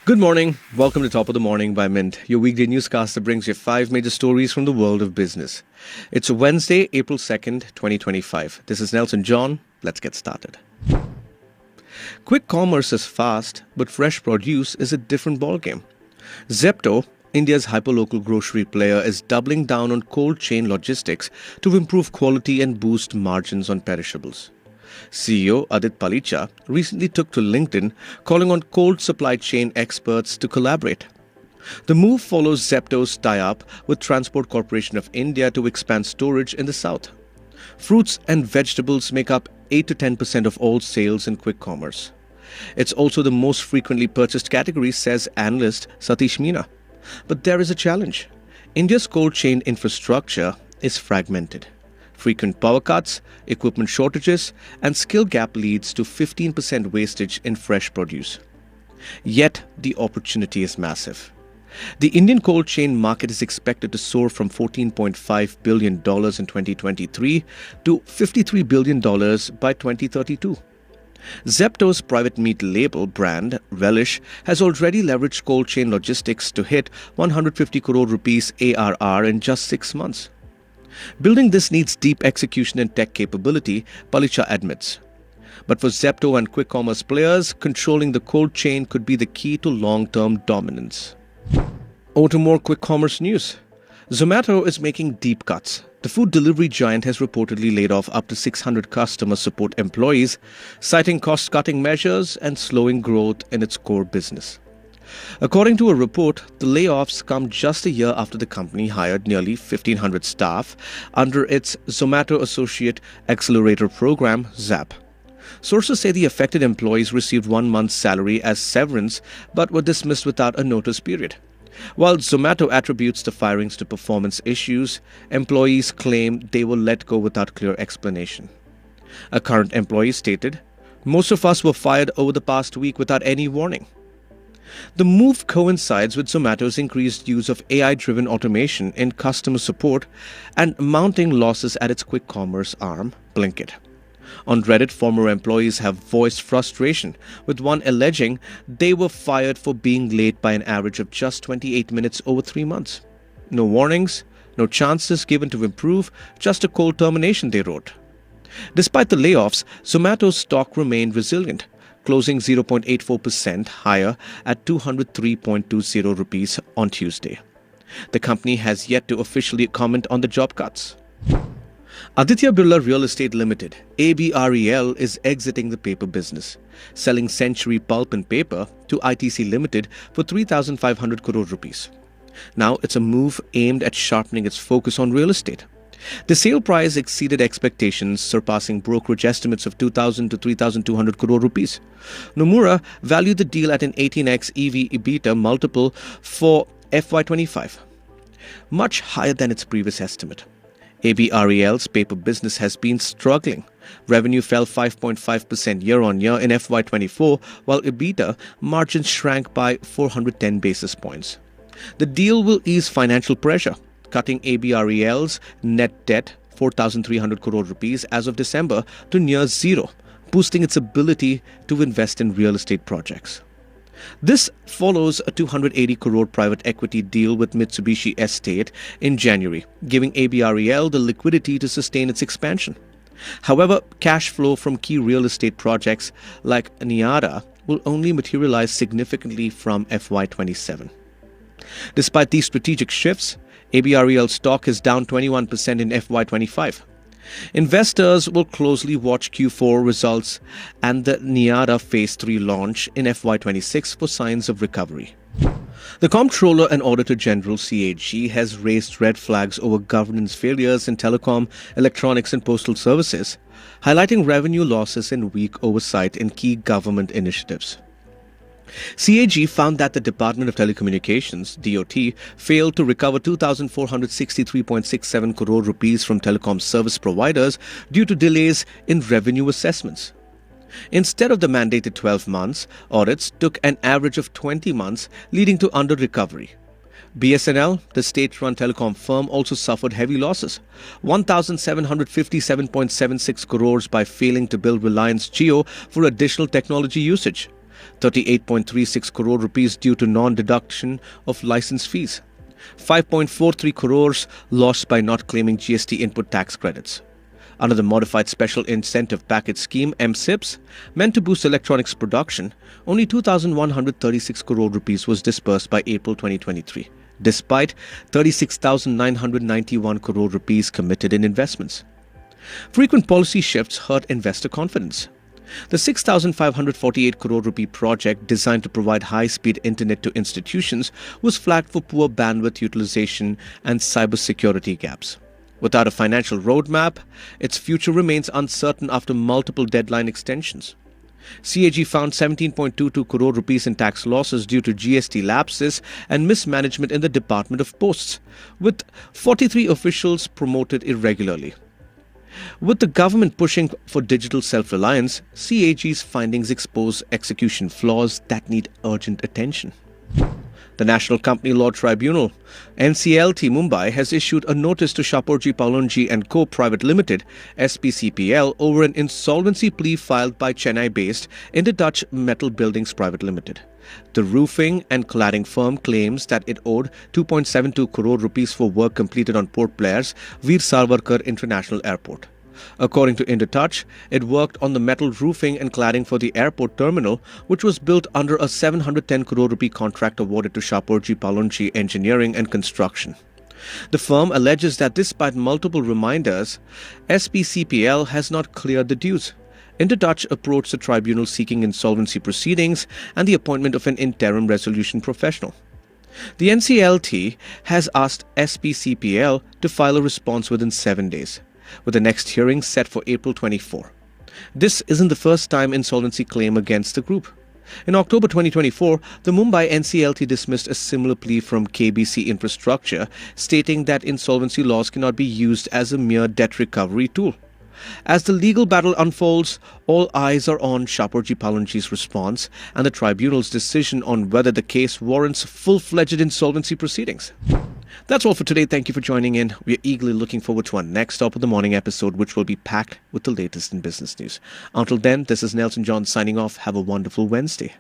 Good morning. Welcome to Top of the Morning by Mint, your weekday newscast that brings you five major stories from the world of business. It's Wednesday, April 2nd, 2025. This is Nelson John. Let's get started. Quick commerce is fast, but fresh produce is a different ballgame. Zepto, India's hyperlocal grocery player, is doubling down on cold chain logistics to improve quality and boost margins on perishables. CEO Aditya Birla recently took to LinkedIn, calling on cold supply chain experts to collaborate. The move follows Zepto's tie-up with Transport Corporation of India to expand storage in the south. Fruits and vegetables make up 8 to 10% of all sales in quick commerce. It's also the most frequently purchased category, says analyst Satish Meena. But there is a challenge. India's cold chain infrastructure is fragmented. Frequent power cuts, equipment shortages, and skill gap leads to 15% wastage in fresh produce. Yet, the opportunity is massive. The Indian cold chain market is expected to soar from $14.5 billion in 2023 to $53 billion by 2032. Zepto's private meat label brand, Relish, has already leveraged cold chain logistics to hit 150 crore rupees ARR in just 6 months. Building this needs deep execution and tech capability, Pallonji admits. But for Zepto and quick commerce players, controlling the cold chain could be the key to long-term dominance. On to more quick commerce news. Zomato is making deep cuts. The food delivery giant has reportedly laid off up to 600 customer support employees, citing cost-cutting measures and slowing growth in its core business. According to a report, the layoffs come just a year after the company hired nearly 1,500 staff under its Zomato Associate Accelerator Program, ZAP. Sources say the affected employees received 1 month's salary as severance but were dismissed without a notice period. While Zomato attributes the firings to performance issues, employees claim they were let go without clear explanation. A current employee stated, "Most of us were fired over the past week without any warning." The move coincides with Zomato's increased use of AI-driven automation in customer support and mounting losses at its quick commerce arm, Blinkit. On Reddit, former employees have voiced frustration, with one alleging they were fired for being late by an average of just 28 minutes over 3 months. No warnings, no chances given to improve, just a cold termination, they wrote. Despite the layoffs, Zomato's stock remained resilient, closing 0.84% higher at 203.20 rupees on Tuesday. The company has yet to officially comment on the job cuts. Aditya Birla Real Estate Limited, ABREL, is exiting the paper business, selling Century Pulp and Paper to ITC Limited for 3,500 crore rupees. Now it's a move aimed at sharpening its focus on real estate. The sale price exceeded expectations, surpassing brokerage estimates of 2,000 to 3,200 crore rupees. Nomura valued the deal at an 18x EV/EBITDA multiple for FY25, much higher than its previous estimate. ABREL's paper business has been struggling. Revenue fell 5.5% year-on-year in FY24, while EBITDA margins shrank by 410 basis points. The deal will ease financial pressure, cutting ABREL's net debt 4,300 crore rupees as of December to near zero, boosting its ability to invest in real estate projects. This follows a 280 crore private equity deal with Mitsubishi Estate in January, giving ABREL the liquidity to sustain its expansion. However, cash flow from key real estate projects like Niada will only materialize significantly from FY27. Despite these strategic shifts, ABREL stock is down 21% in FY25. Investors will closely watch Q4 results and the Niada Phase 3 launch in FY26 for signs of recovery. The Comptroller and Auditor General (CAG) has raised red flags over governance failures in telecom, electronics and postal services, highlighting revenue losses and weak oversight in key government initiatives. CAG found that the Department of Telecommunications (DOT) failed to recover 2,463.67 crore rupees from telecom service providers due to delays in revenue assessments. Instead of the mandated 12 months, audits took an average of 20 months, leading to under-recovery. BSNL, the state-run telecom firm, also suffered heavy losses, 1,757.76 crores by failing to bill Reliance Jio for additional technology usage. 38.36 crore rupees due to non-deduction of license fees. 5.43 crores lost by not claiming GST input tax credits. Under the Modified Special Incentive Package Scheme, MSIPS, meant to boost electronics production, only 2,136 crore rupees was disbursed by April 2023, despite 36,991 crore rupees committed in investments. Frequent policy shifts hurt investor confidence. The 6,548 crore rupee project designed to provide high-speed internet to institutions was flagged for poor bandwidth utilization and cybersecurity gaps. Without a financial roadmap, its future remains uncertain after multiple deadline extensions. CAG found 17.22 crore rupees in tax losses due to GST lapses and mismanagement in the Department of Posts, with 43 officials promoted irregularly. With the government pushing for digital self-reliance, CAG's findings expose execution flaws that need urgent attention. The National Company Law Tribunal, NCLT Mumbai, has issued a notice to Shapoorji Pallonji and Co. Private Limited, SPCPL, over an insolvency plea filed by Chennai-based Dutch Metal Buildings Private Limited. The roofing and cladding firm claims that it owed 2.72 crore rupees for work completed on Port Blair's Veer Savarkar International Airport. According to Indotouch, it worked on the metal roofing and cladding for the airport terminal, which was built under a 710 crore rupee contract awarded to Shapoorji Pallonji Engineering and Construction. The firm alleges that despite multiple reminders, SPCPL has not cleared the dues. Indotouch approached the tribunal seeking insolvency proceedings and the appointment of an interim resolution professional. The NCLT has asked SPCPL to file a response within 7 days, with the next hearing set for April 24. This isn't the first time insolvency claim against the group. In October 2024, the Mumbai NCLT dismissed a similar plea from KBC Infrastructure, stating that insolvency laws cannot be used as a mere debt recovery tool. As the legal battle unfolds, all eyes are on Shapoorji Pallonji's response and the tribunal's decision on whether the case warrants full-fledged insolvency proceedings. That's all for today. Thank you for joining in. We are eagerly looking forward to our next Top of the Morning episode, which will be packed with the latest in business news. Until then, this is Nelson John signing off. Have a wonderful Wednesday.